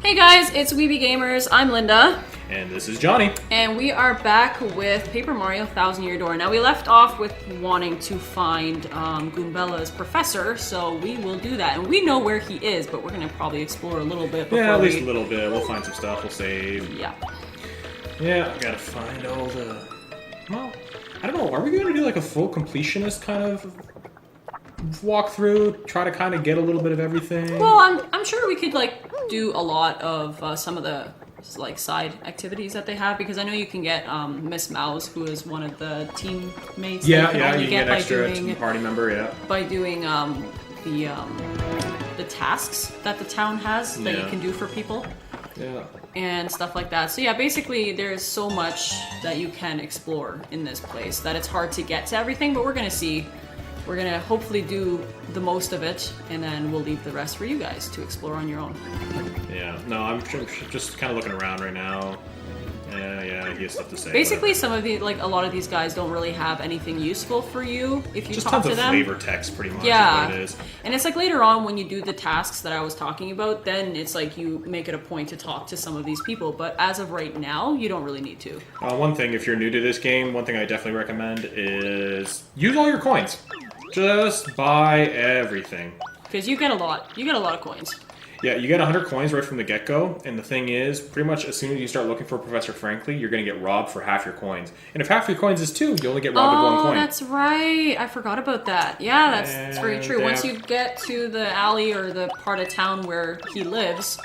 Hey guys, it's Weeby Gamers. I'm Linda. And this is Johnny. And we are back with Paper Mario Thousand Year Door. Now we left off with wanting to find Goombella's professor, so we will do that. And we know where he is, but we're going to probably explore a little bit before at least a little bit. We'll find some stuff, we'll save. Yeah. Yeah, I gotta find all the... Well, I don't know, are we going to do like a full completionist kind of walkthrough? Try to kind of get a little bit of everything? Well, I'm sure we could like do a lot of some of the like side activities that they have, because I know you can get Miss Mouse, who is one of the teammates. Yeah, you can get extra party member, yeah. By doing the tasks that the town has that you can do for people. Yeah. And stuff like that. So yeah, basically there's so much that you can explore in this place that it's hard to get to everything, but we're gonna see. We're gonna hopefully do the most of it, and then we'll leave the rest for you guys to explore on your own. Yeah, no, I'm just kind of looking around right now. Yeah, he has stuff to say. Basically, some of the a lot of these guys don't really have anything useful for you if you just talk to them. Just tons of flavor text, pretty much. Yeah, is what it is. And it's like later on when you do the tasks that I was talking about, then it's like you make it a point to talk to some of these people. But as of right now, you don't really need to. One thing, if you're new to this game, one thing I definitely recommend is use all your coins. Just buy everything. Because you get a lot. You get a lot of coins. Yeah, you get 100 coins right from the get-go, and the thing is, pretty much as soon as you start looking for Professor Frankly, you're going to get robbed for half your coins. And if half your coins is 2, you only get robbed of 1 coin. Oh, that's right. I forgot about that. Yeah, that's very true. Once you get to the alley or the part of town where he lives,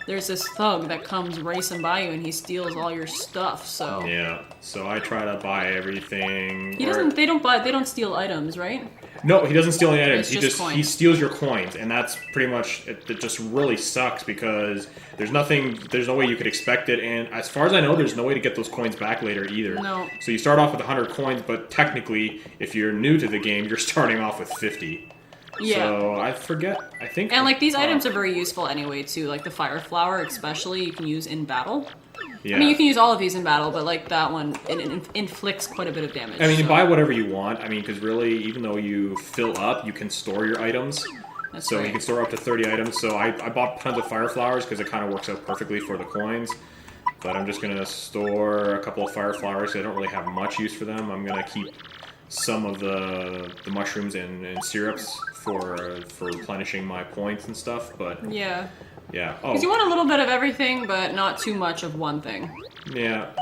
there's this thug that comes racing by you and he steals all your stuff. So yeah, so I try to buy everything. He doesn't. They don't steal items, right? No, he doesn't steal any items. He steals your coins, and that's pretty much it. It just really sucks because there's no way you could expect it, and as far as I know, there's no way to get those coins back later either. No. So you start off with 100 coins, but technically, if you're new to the game, you're starting off with 50. Yeah. So I think. And like these items are very useful anyway too. Like the fire flower, especially, you can use in battle. Yeah. I mean, you can use all of these in battle, but like that one, it inflicts quite a bit of damage. I mean, you buy whatever you want. I mean, because really, even though you fill up, you can store your items. That's right. You can store up to 30 items. So I bought tons of fire flowers because it kind of works out perfectly for the coins. But I'm just going to store a couple of fire flowers. I don't really have much use for them. I'm going to keep some of the mushrooms and syrups for replenishing my points and stuff. But yeah. Yeah. Oh. Because you want a little bit of everything, but not too much of one thing. Yeah.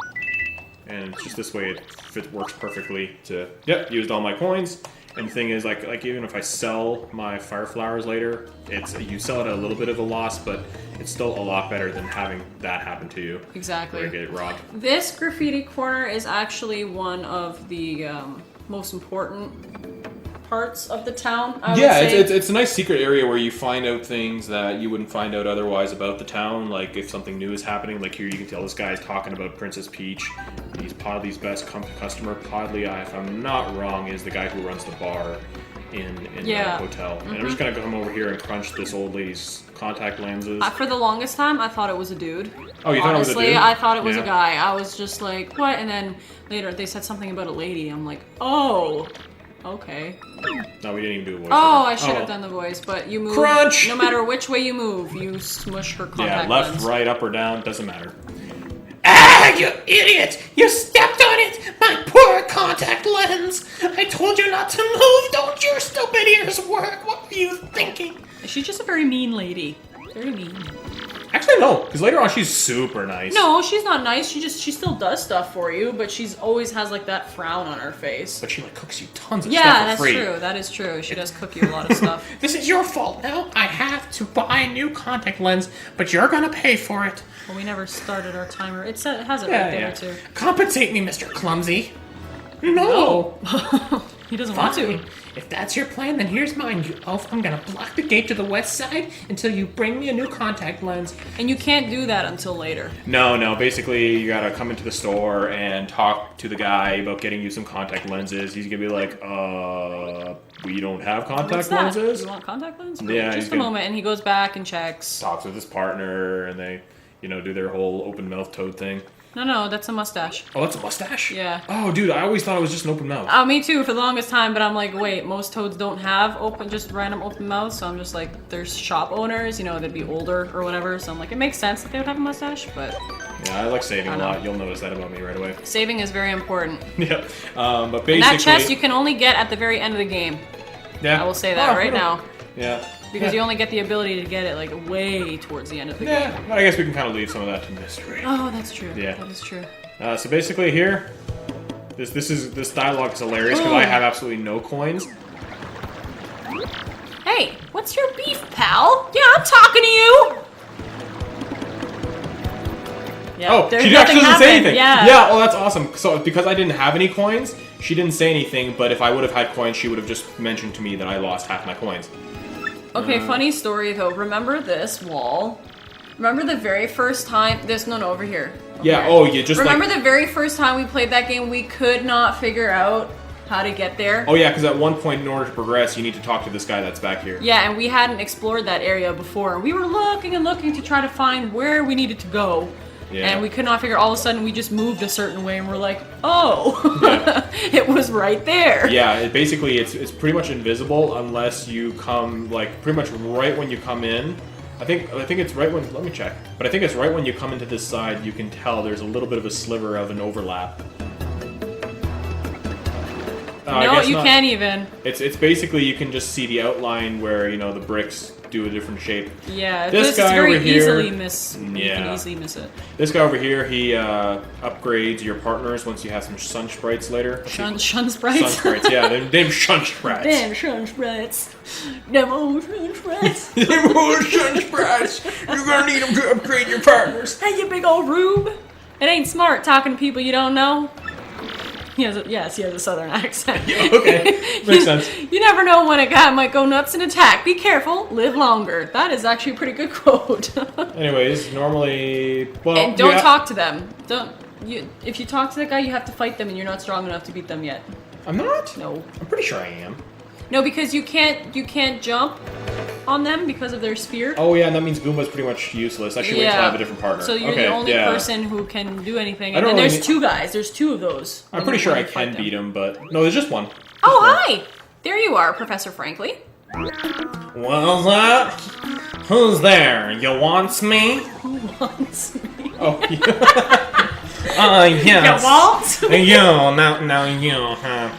And it's just this way it works perfectly to... Yep, used all my coins. And the thing is, like even if I sell my fire flowers later, you sell it at a little bit of a loss, but it's still a lot better than having that happen to you. Exactly. Where you get robbed. This graffiti corner is actually one of the most important parts of the town, I would say. It's a nice secret area where you find out things that you wouldn't find out otherwise about the town. Like if something new is happening, like here you can tell this guy is talking about Princess Peach. He's Podley's best customer. Podley, if I'm not wrong, is the guy who runs the bar in the hotel. And I'm just gonna come over here and crunch this old lady's contact lenses. For the longest time, I thought it was a dude. Oh, you thought it was a dude? Honestly, I thought it was a guy. I was just like, what? And then later they said something about a lady. I'm like, oh. Okay. No, we didn't even do a voice. Oh, I should have done the voice, but you move. Crunch! No matter which way you move, you smush her contact left, lens. right, up or down, doesn't matter. Ah, you idiot! You stepped on it! My poor contact lens! I told you not to move! Don't your stupid ears work? What were you thinking? She's just a very mean lady. Very mean. Actually, no, because later on she's super nice. No, she's not nice. She still does stuff for you, but she's always has like that frown on her face. But she cooks you tons of stuff for free. Yeah, that's true. That is true. She does cook you a lot of stuff. This is your fault now. I have to buy a new contact lens, but you're gonna pay for it. Well, we never started our timer. It has it right there too. Compensate me, Mr. Clumsy. No. He doesn't want to. If that's your plan, then here's mine, you elf. I'm gonna block the gate to the west side until you bring me a new contact lens. And you can't do that until later. No. Basically, you gotta come into the store and talk to the guy about getting you some contact lenses. He's gonna be like, we don't have contact lenses? You want contact lenses? Yeah. Just a moment, and he goes back and checks. Talks with his partner, and they, do their whole open mouth toad thing. No, that's a mustache. Oh, that's a mustache? Yeah. Oh, dude, I always thought it was just an open mouth. Me too, for the longest time, but I'm like, wait, most toads don't have just random open mouths, so I'm just like, there's shop owners, you know, they'd be older or whatever, so I'm like, it makes sense that they would have a mustache, but... Yeah, I like saving a lot. You'll notice that about me right away. Saving is very important. Yeah, but basically... And that chest you can only get at the very end of the game. Yeah. I will say that right now. Yeah. Because you only get the ability to get it, like, way towards the end of the game. Yeah, but I guess we can kind of leave some of that to mystery. Oh, that's true. Yeah. That is true. So basically here, this dialogue is hilarious because I have absolutely no coins. Hey, what's your beef, pal? Yeah, I'm talking to you! Yeah, Oh, there's she nothing actually doesn't say happened. anything. Yeah. Oh, that's awesome. So because I didn't have any coins, she didn't say anything, but if I would have had coins, she would have just mentioned to me that I lost half my coins. Okay, funny story though. Remember this wall? Remember the very first time? No, over here. Yeah, Here. oh, yeah, just Remember like... the very first time we played that game, we could not figure out how to get there? Oh yeah, because at one point in order to progress, you need to talk to this guy that's back here. Yeah, and we hadn't explored that area before. We were looking and looking to try to find where we needed to go. Yeah. And we could not figure. All of a sudden, we just moved a certain way, and we're like, "Oh, Yeah. it was right there." Yeah, basically it's pretty much invisible unless you come like pretty much right when you come in. I think it's right when. Let me check. But I think it's right when you come into this side. You can tell there's a little bit of a sliver of an overlap. No, you can't even. It's basically you can just see the outline where the bricks do a different shape. Yeah, This guy is very over here- easily You Yeah. can easily miss it. This guy over here, he upgrades your partners once you have some sun sprites later. Shun Sun sprites. sprites, yeah, them shun sprites. Damn shun sprites. Them old shun sprites. Them old shun sprites. You're gonna need them to upgrade your partners. Hey, you big old rube. It ain't smart talking to people you don't know. He has a southern accent. Yeah, okay, makes sense. You never know when a guy might go nuts and attack. Be careful, live longer. That is actually a pretty good quote. Anyways, normally, well, And don't yeah. talk to them. If you talk to that guy, you have to fight them, and you're not strong enough to beat them yet. I'm not. No. I'm pretty sure I am. No, because you can't jump on them because of their spear. Oh yeah, and that means Goomba's pretty much useless. I should wait till I have a different partner. So you're okay, the only yeah. person who can do anything. I And don't then really there's two guys. There's two of those. I'm pretty sure I can beat him, but no, there's just one. Oh, hi! There you are, Professor Frankly. What's that? Who's there? You wants me? Who wants me? Oh, yeah. Yes. You want? You, now you, huh?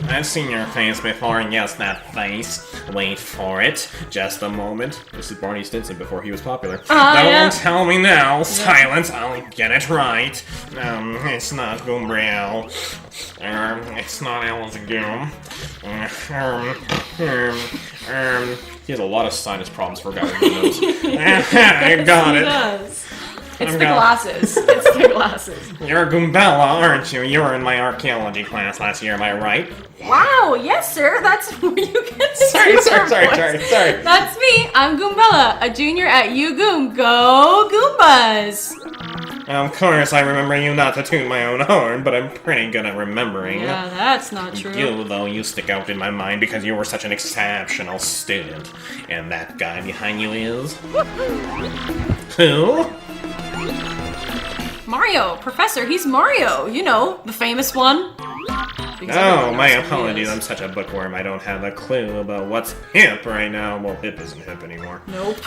I've seen your face before, yes, that face. Wait for it. Just a moment. This is Barney Stinson before he was popular. Don't yeah. tell me now. Silence, I'll get it right. It's not Goombriel. It's not Alan's Goom. He has a lot of sinus problems for a guy with no nose. I got He it. does. It's I'm the gonna- glasses. It's the glasses. You're Goombella, aren't you? You were in my archaeology class last year, am I right? Wow, yes, sir. That's where you get the Sorry. sorry. That's me. I'm Goombella, a junior at U Goom. Go Goombas! Of course, I remember you not to toot my own horn, but I'm pretty good at remembering. Yeah, that's not true. You, though, you stick out in my mind because you were such an exceptional student. And that guy behind you is... Who? Mario, Professor, he's Mario. You know, the famous one. Because everyone Oh, my knows who he apologies, is. I'm such a bookworm, I don't have a clue about what's hip right now. Well, hip isn't hip anymore. Nope.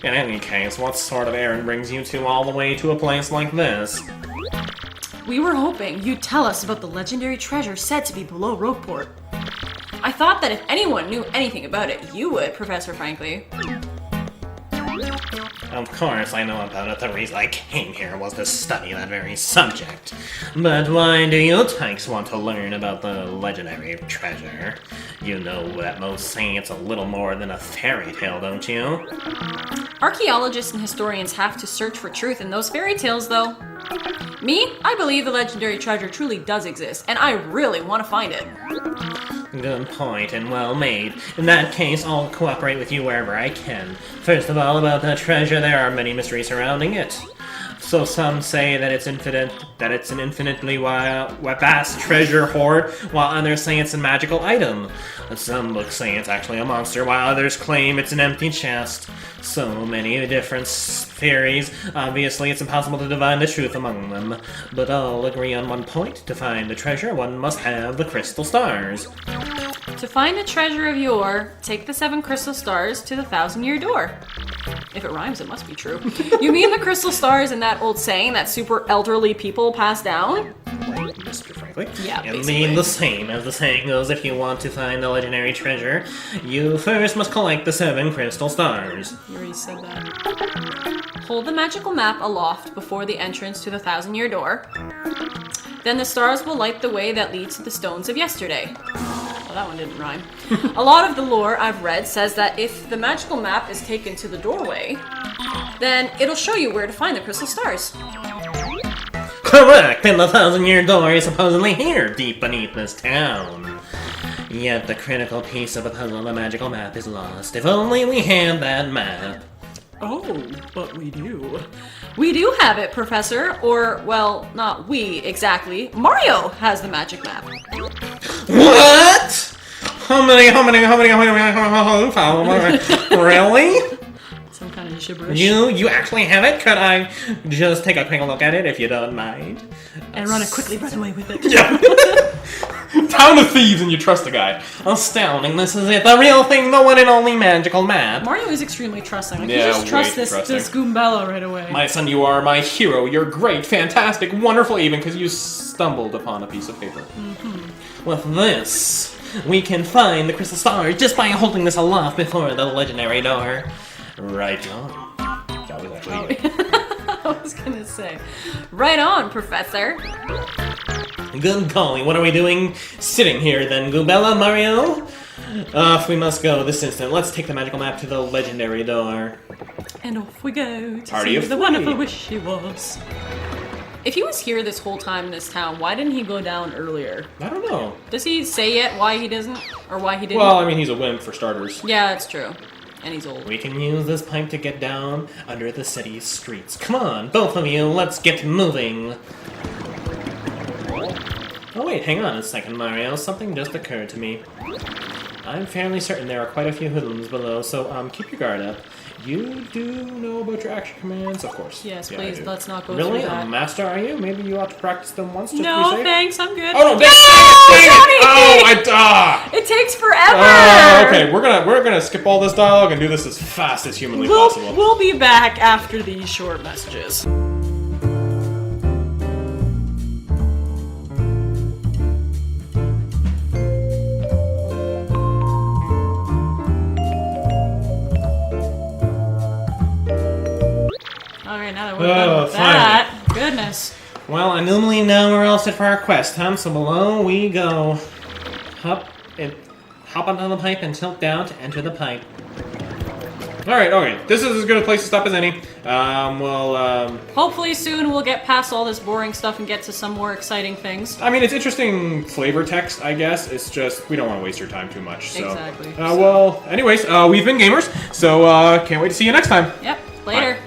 In any case, what sort of errand brings you two all the way to a place like this? We were hoping you'd tell us about the legendary treasure said to be below Rogueport. I thought that if anyone knew anything about it, you would, Professor Frankly. Of course, I know about it. The reason I came here was to study that very subject. But why do you tykes want to learn about the legendary treasure? You know that most say it's a little more than a fairy tale, don't you? Archaeologists and historians have to search for truth in those fairy tales, though. Me, I believe the legendary treasure truly does exist, and I really want to find it. Good point, and well made. In that case, I'll cooperate with you wherever I can. First of all, about the treasure, there are many mysteries surrounding it. So some say that it's an infinitely vast treasure hoard, while others say it's a magical item. Some books say it's actually a monster, while others claim it's an empty chest. So many different theories. Obviously, it's impossible to divine the truth among them. But all agree on one point. To find the treasure, one must have the crystal stars. To find the treasure of yore, take the 7 crystal stars to the 1,000-year door. If it rhymes, it must be true. You mean the crystal stars in that old saying that super elderly people pass down? Right, Mr. Franklin? Yeah, I basically. mean the same as the saying goes, if you want to find the legendary treasure, you first must collect the 7 crystal stars. You already said that. Hold the magical map aloft before the entrance to the 1,000-year door. Then the stars will light the way that leads to the stones of yesterday. Well, that one didn't rhyme. A lot of the lore I've read says that if the magical map is taken to the doorway, then it'll show you where to find the crystal stars. Correct, and the 1,000-year door is supposedly here, deep beneath this town. Yet the critical piece of the puzzle, the magical map, is lost. If only we had that map. Oh, but we do. We do have it, Professor. Or, well, not we, exactly. Mario has the magic map. What? How many, really? Some kind of gibberish. You actually have it? Could I just take a quick look at it, if you don't mind? And run away with it. Yeah. Town of thieves, and you trust the guy. Astounding, this is it. The real thing, the one and only magical map. Mario is extremely trusting. Like, Yeah, you just trust way this trusting. Goombella right away. My son, you are my hero. You're great, fantastic, wonderful, even because you stumbled upon a piece of paper. With this, we can find the crystal stars just by holding this aloft before the legendary door. Right on. That was actually it. I was gonna say. Right on, Professor. Good golly, what are we doing sitting here then, Goombella, Mario? Off we must go this instant. Let's take the magical map to the legendary door. And off we go to Party see of the 3. wonderful wish he was. If he was here this whole time in this town, why didn't he go down earlier? I don't know. Does he say yet why he doesn't? Or why he didn't? Well, I mean, he's a wimp for starters. Yeah, that's true. And he's old. We can use this pipe to get down under the city's streets. Come on, both of you, let's get moving. Oh wait, hang on a second, Mario. Something just occurred to me. I'm fairly certain there are quite a few hoodlums below, so keep your guard up. You do know about your action commands, of course. Yes, Yeah, I please, do. let's not go Really? through A that. master, are you? Maybe you ought to practice them once just to No, be safe? thanks, I'm good. Oh no! Dang it! Johnny! Oh, It takes forever! okay, we're gonna skip all this dialogue and do this as fast as humanly possible. We'll be back after these short messages. Alright, now that we're done with that, goodness. Well, I normally know we're all set for our quest, huh? So below we go. Hop onto the pipe and tilt down to enter the pipe. Alright, okay. This is as good a place to stop as any. Hopefully soon we'll get past all this boring stuff and get to some more exciting things. I mean, it's interesting flavor text, I guess. It's just, we don't want to waste your time too much. So. Exactly. Well, anyways, we've been gamers, so can't wait to see you next time. Yep, later. Bye.